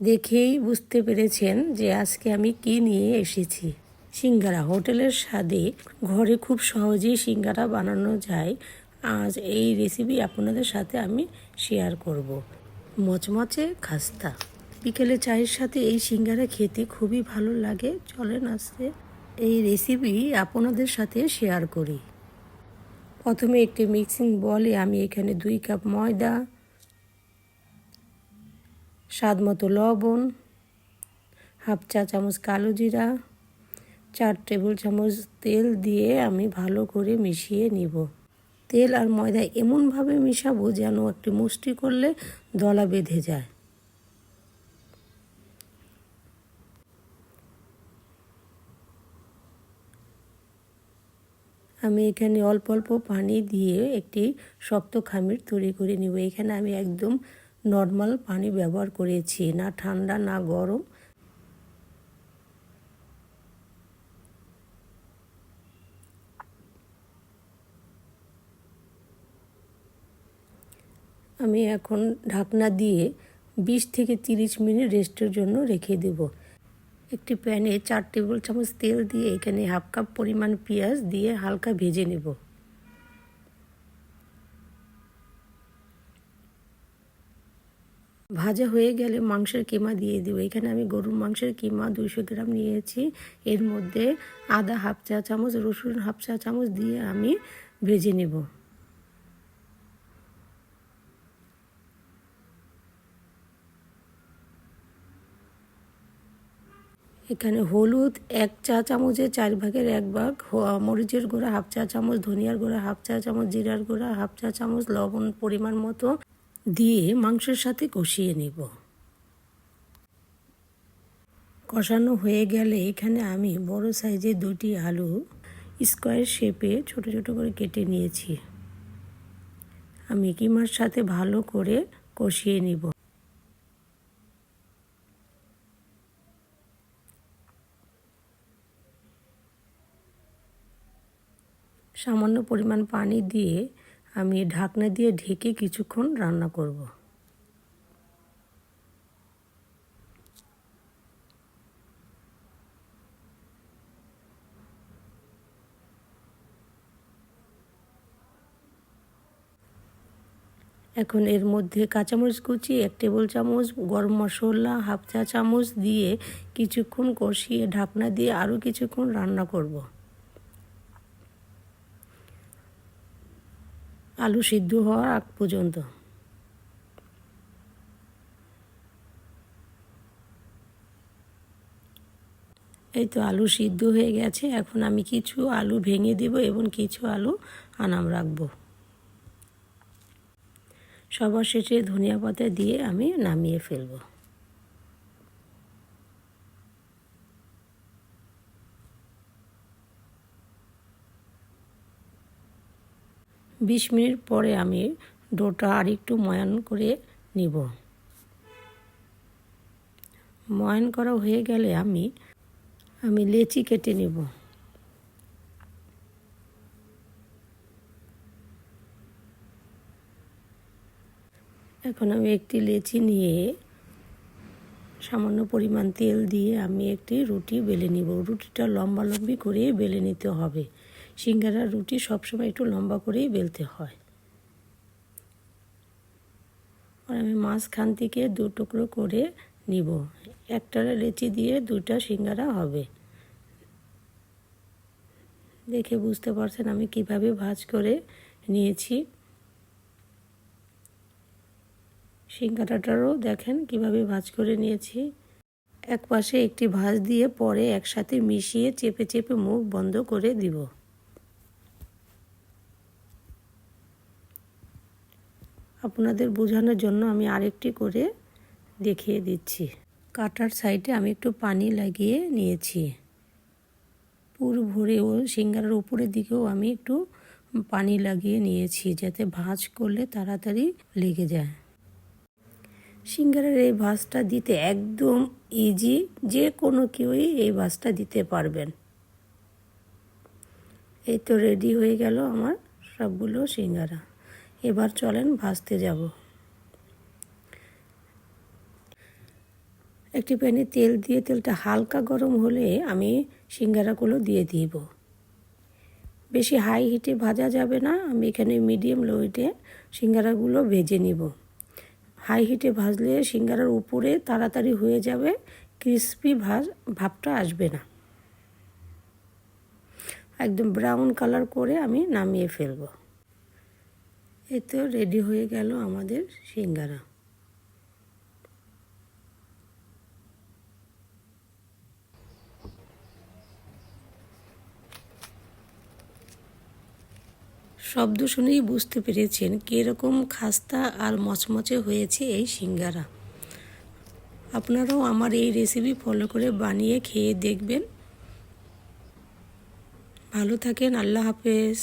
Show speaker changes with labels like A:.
A: দেখেই বুঝতে পেরেছেন যে আজকে আমি কি নিয়ে এসেছি। সিঙ্গারা। হোটেলের স্বাদে ঘরে খুব সহজেই সিঙ্গারা বানানো যায়। আজ এই রেসিপি আপনাদের সাথে আমি শেয়ার করব। মচমচে খাস্তা। বিকেলে চায়ের সাথে এই সিঙ্গারা খেতে খুবই ভালো লাগে। চলেন আজকে এই রেসিপি আপনাদের সাথে শেয়ার করি। প্রথমে একটি মিক্সিং বলে আমি এখানে 2 কাপ ময়দা, স্বাদ মতো লবণ, হাফ চা চামচ কালো জিরা, 4 টেবিল চামচ তেল দিয়ে আমি ভালো করে মিশিয়ে নিব। তেল আর ময়দা এমনভাবে মিশাবো যেন একটু মুষ্টি করলে দলা বেঁধে যায়। আমি এখানে অল্প অল্প পানি দিয়ে একটি শক্ত খামির তৈরি করে নিব। এখানে আমি একদম নর্মাল পানি ব্যবহার করেছি, না ঠান্ডা না গরম। আমি এখন ঢাকনা দিয়ে 20 থেকে 30 মিনিট রেস্টের জন্য রেখে দেব। একটি প্যানে 4 টেবিল চামচ তেল দিয়ে এখানে হাফ কাপ পরিমাণ পেঁয়াজ দিয়ে হালকা ভেজে নেব। ভাজা হয়ে গেলে মাংসের কিমা দিয়ে দেবো। এখানে আমি গরুর মাংসের কিমা 200 গ্রাম নিয়েছি। এর মধ্যে আদা হাফ চা চামচ, রসুন হাফ চা চামচ দিয়ে আমি ভেজে নেব। এখানে হলুদ 1 চা চামচের 4 ভাগের 1 ভাগ, মরিচের গুঁড়া হাফ চা চামচ, ধনিয়ার গুঁড়া হাফ চা চামচ, জিরার গুঁড়া হাফ চা চামচ, লবণ পরিমাণ মতো দিয়ে মাংসের সাথে কষিয়ে নেব। কষানো হয়ে গেলে এখানে আমি বড় সাইজের 2টি আলু স্কোয়ার শেপে ছোট ছোট করে কেটে নিয়েছি। আমি কিমার সাথে ভালো করে কষিয়ে নিব। সামান্য পরিমাণ পানি দিয়ে আমি ঢাকনা দিয়ে ঢেকে কিছুক্ষণ রান্না করব। এখন এর মধ্যে কাঁচামরিচ কুচি 1 টেবিল চামচ, গরম মশলা হাফ চা চামচ দিয়ে কিছুক্ষণ কষিয়ে ঢাকনা দিয়ে আরও কিছুক্ষণ রান্না করব। আলু সিদ্ধ হওয়ার আগ পর্যন্ত। এই তো আলু সিদ্ধ হয়ে গেছে। এখন আমি কিছু আলু ভেঙে দেব এবং কিছু আলু আনাম রাখবো। সবার শেষে ধনিয়া পাতা দিয়ে আমি নামিয়ে ফেলব। বিশ মিনিট পরে আমি ডোটা আরেকটু ময়ান করে নিব। ময়ান করা হয়ে গেলে আমি লেচি কেটে নেব। এখন আমি একটি লেচি নিয়ে সামান্য পরিমাণ তেল দিয়ে আমি একটি রুটি বেলে নিব। রুটিটা লম্বালম্বি করে বেলে নিতে হবে। সিঙ্গারার রুটি সবসময় একটু লম্বা করেই বেলতে হয়। আর আমি মাঝখান থেকে 2 টুকরো করে নিব। একটা লেচি দিয়ে 2টা সিঙ্গারা হবে। দেখে বুঝতে পারছেন আমি কিভাবে ভাঁজ করে নিয়েছি। সিঙ্গারাটারও দেখেন কিভাবে ভাঁজ করে নিয়েছি। এক পাশে একটি ভাঁজ দিয়ে পরে একসাথে মিশিয়ে চেপে চেপে মুখ বন্ধ করে দিব। আপনাদের বোঝানোর জন্য আমি আরেকটি করে দেখিয়ে দিচ্ছি। কাটার সাইডে আমি একটু পানি লাগিয়ে নিয়েছি। পুরো ভরে ও সিঙ্গারার উপরের দিকেও আমি একটু পানি লাগিয়ে নিয়েছি যাতে ভাঁজ করলে তাড়াতাড়ি লেগে যায়। সিঙ্গারার এই ভাঁজটা দিতে একদম ইজি, যে কোনো কেউই এই ভাঁজটা দিতে পারবেন। এই তো রেডি হয়ে গেল আমার সবগুলো সিঙ্গারা। এবার চলেন ভাজতে যাব। একটি প্যানে তেল দিয়ে তেলটা হালকা গরম হলে আমি সিঙ্গারাগুলো দিয়ে দিব। বেশি হাই হিটে ভাজা যাবে না, আমি এখানে মিডিয়াম লো হিটে সিঙ্গারাগুলো ভেজে নিব। হাই হিটে ভাজলে সিঙ্গারার উপরে তাড়াতাড়ি হয়ে যাবে, ক্রিস্পি ভাবটা আসবে না। একদম ব্রাউন কালার করে আমি নামিয়ে ফেলব। এই তো রেডি হয়ে গেল আমাদের সিঙ্গারা। শব্দ শুনেই বুঝতে পেরেছেন কীরকম খাস্তা আর মচমচে হয়েছে এই সিঙ্গারা। আপনারাও আমার এই রেসিপি ফলো করে বানিয়ে খেয়ে দেখবেন। ভালো থাকেন, আল্লাহ হাফেজ।